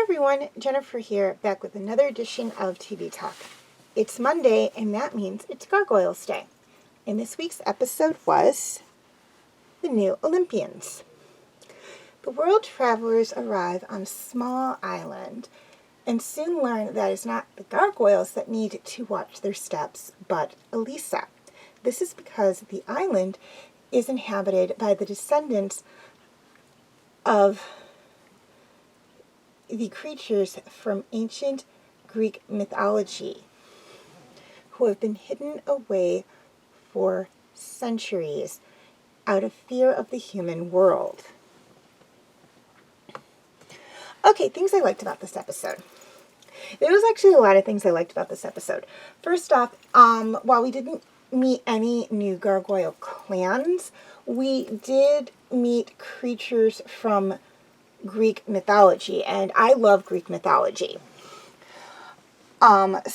everyone, Jennifer here, back with another edition of TV Talk. It's Monday, and that means it's Gargoyles Day. And this week's episode was the New Olympians. The world travelers arrive on a small island and soon learn that it's not the gargoyles that need to watch their steps, but Elisa. This is because the island is inhabited by the descendants of the creatures from ancient Greek mythology who have been hidden away for centuries out of fear of the human world. Okay, things I liked about this episode. There was actually a lot of things I liked about this episode. First off, while we didn't meet any new gargoyle clans, we did meet creatures from Greek mythology, and I love Greek mythology. Minotaurs,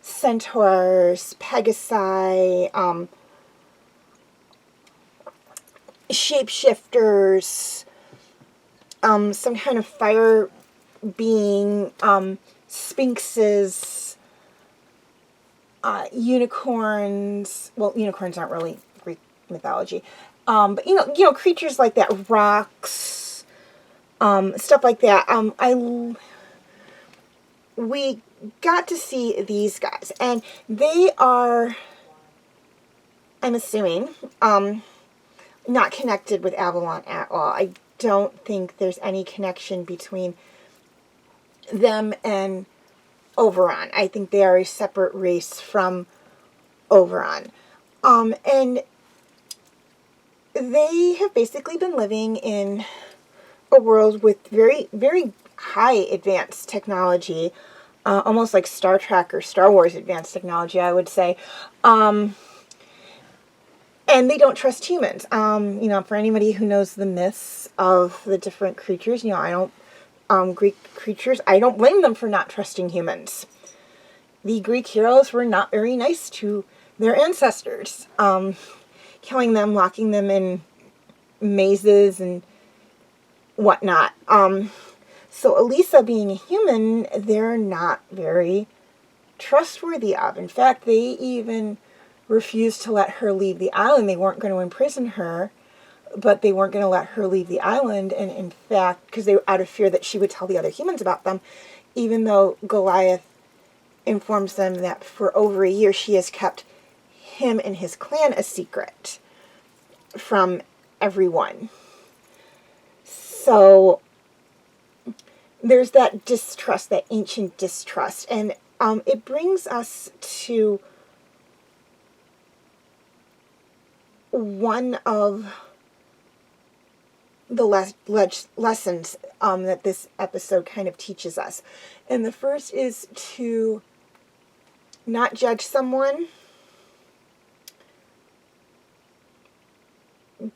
centaurs, pegasi, shapeshifters, some kind of fire being, sphinxes, unicorns. Well, unicorns aren't really Greek mythology. But creatures like that, rocks, stuff like that. We got to see these guys, and they are, I'm assuming, not connected with Avalon at all. I don't think there's any connection between them and Oberon. I think they are a separate race from Oberon. And they have basically been living in a world with very, very high advanced technology, almost like Star Trek or Star Wars advanced technology, I would say. And they don't trust humans. For anybody who knows the myths of the different creatures, Greek creatures, I don't blame them for not trusting humans. The Greek heroes were not very nice to their ancestors. Killing them, locking them in mazes and whatnot. So Elisa being a human, they're not very trustworthy of. In fact, they even refused to let her leave the island. They weren't going to imprison her, but they weren't going to let her leave the island. And in fact, because they were out of fear that she would tell the other humans about them, even though Goliath informs them that for over a year she has kept him and his clan a secret from everyone. So there's that distrust, that ancient distrust, and it brings us to one of the lessons that this episode kind of teaches us. And the first is to not judge someone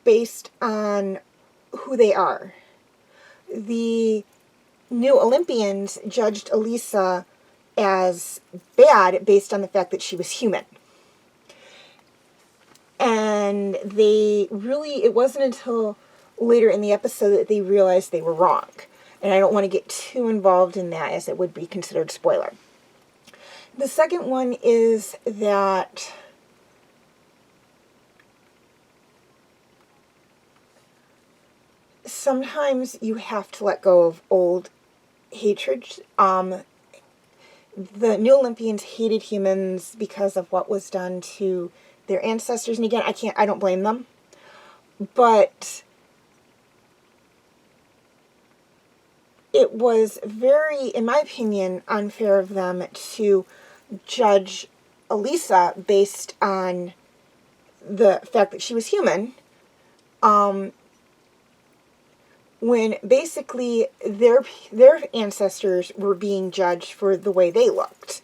based on who they are. The New Olympians judged Elisa as bad based on the fact that she was human. And it wasn't until later in the episode that they realized they were wrong. And I don't want to get too involved in that, as it would be considered spoiler. The second one is that sometimes you have to let go of old hatred. The New Olympians hated humans because of what was done to their ancestors. And again, I don't blame them. But it was very, in my opinion, unfair of them to judge Elisa based on the fact that she was human. When basically their ancestors were being judged for the way they looked.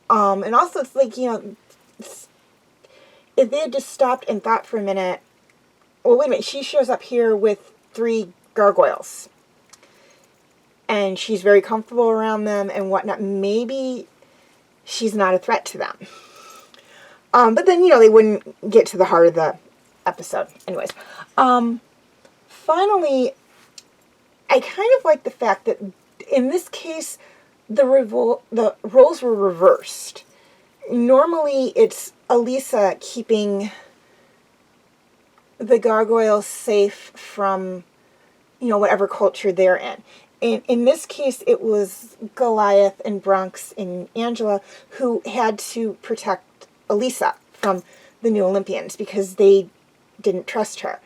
And also it's like, if they had just stopped and thought for a minute, well, wait a minute, she shows up here with 3 gargoyles. And she's very comfortable around them and whatnot. Maybe she's not a threat to them. But then, they wouldn't get to the heart of the episode. Anyways. Finally, I kind of like the fact that in this case, the roles were reversed. Normally, it's Elisa keeping the gargoyles safe from, whatever culture they're in. And in this case, it was Goliath and Bronx and Angela who had to protect Elisa from the New Olympians because they didn't trust her.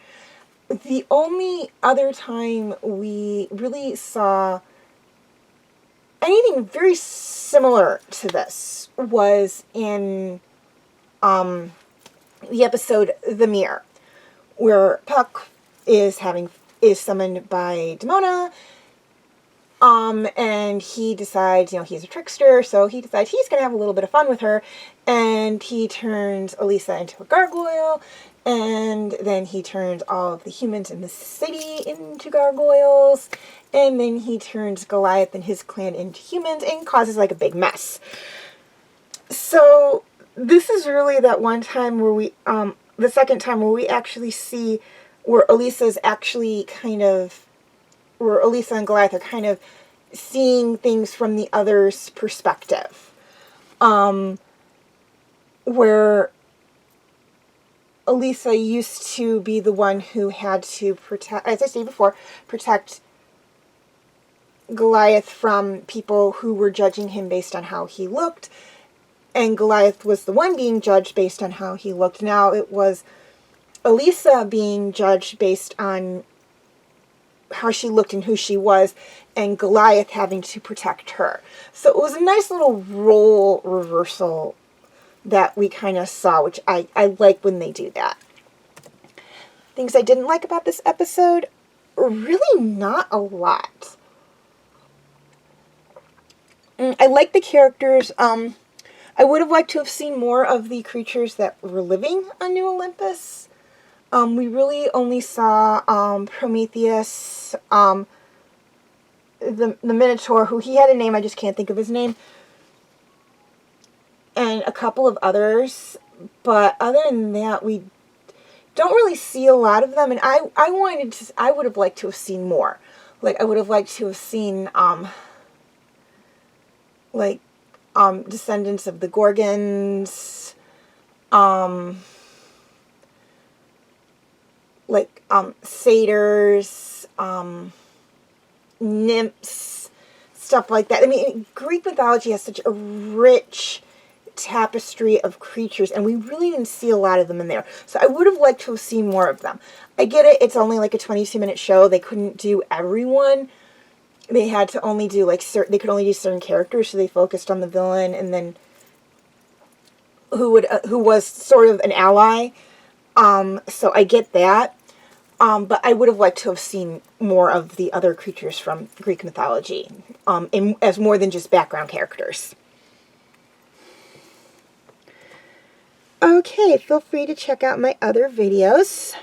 The only other time we really saw anything very similar to this was in the episode The Mirror, where Puck is summoned by Demona, and he decides, he's a trickster, so he decides he's going to have a little bit of fun with her, and he turns Elisa into a gargoyle, and then he turns all of the humans in the city into gargoyles, and then he turns Goliath and his clan into humans, and causes like a big mess. So this is really that one time where the second time where we actually see where Elisa and Goliath are kind of seeing things from the other's perspective. Where Elisa used to be the one who had to protect, as I said before, protect Goliath from people who were judging him based on how he looked. And Goliath was the one being judged based on how he looked. Now it was Elisa being judged based on how she looked and who she was, and Goliath having to protect her. So it was a nice little role reversal that we kind of saw, which I like when they do that. Things I didn't like about this episode, really not a lot. I like the characters. I would have liked to have seen more of the creatures that were living on New Olympus. We really only saw Prometheus, the Minotaur, who he had a name, I just can't think of his name, and a couple of others. But other than that, we don't really see a lot of them, and I would have liked to have seen more. Like, I would have liked to have seen, descendants of the Gorgons, satyrs, nymphs, stuff like that. I mean, Greek mythology has such a rich tapestry of creatures, and we really didn't see a lot of them in there. So I would have liked to have seen more of them. I get it, it's only like a 22-minute show. They couldn't do everyone. They had to only do they could only do certain characters, so they focused on the villain and then who was sort of an ally. So I get that. But I would have liked to have seen more of the other creatures from Greek mythology, as more than just background characters. Okay, feel free to check out my other videos.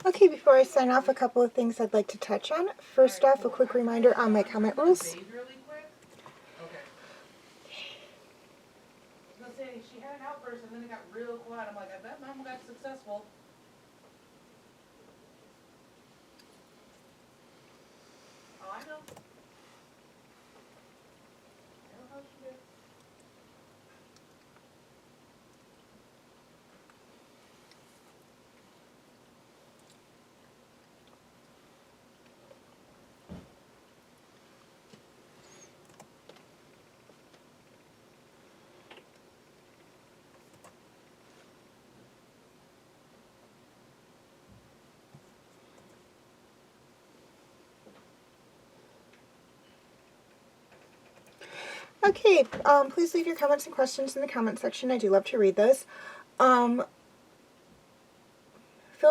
Okay, before I sign off, a couple of things I'd like to touch on. First off, a quick reminder on my comment rules. She had an outburst and then it got real quiet. I'm like, I bet Mama got successful. Oh, I know. I know how she is. Okay, please leave your comments and questions in the comment section. I do love to read those. Feel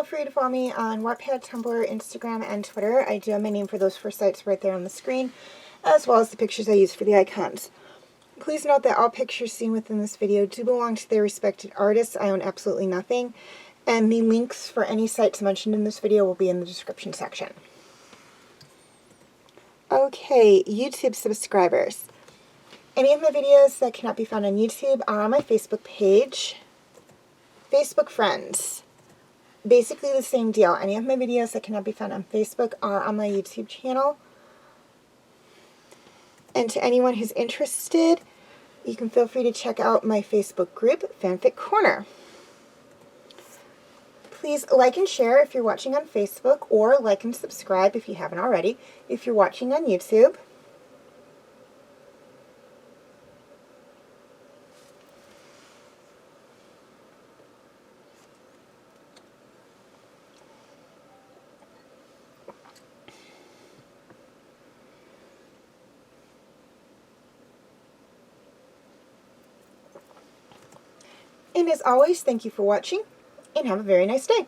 free to follow me on Wattpad, Tumblr, Instagram, and Twitter. I do have my name for those 4 sites right there on the screen, as well as the pictures I use for the icons. Please note that all pictures seen within this video do belong to their respected artists. I own absolutely nothing. And the links for any sites mentioned in this video will be in the description section. Okay, YouTube subscribers. Any of my videos that cannot be found on YouTube are on my Facebook page. Facebook friends. Basically the same deal. Any of my videos that cannot be found on Facebook are on my YouTube channel. And to anyone who's interested, you can feel free to check out my Facebook group, Fanfic Corner. Please like and share if you're watching on Facebook, or like and subscribe if you haven't already, if you're watching on YouTube. And as always, thank you for watching, and have a very nice day.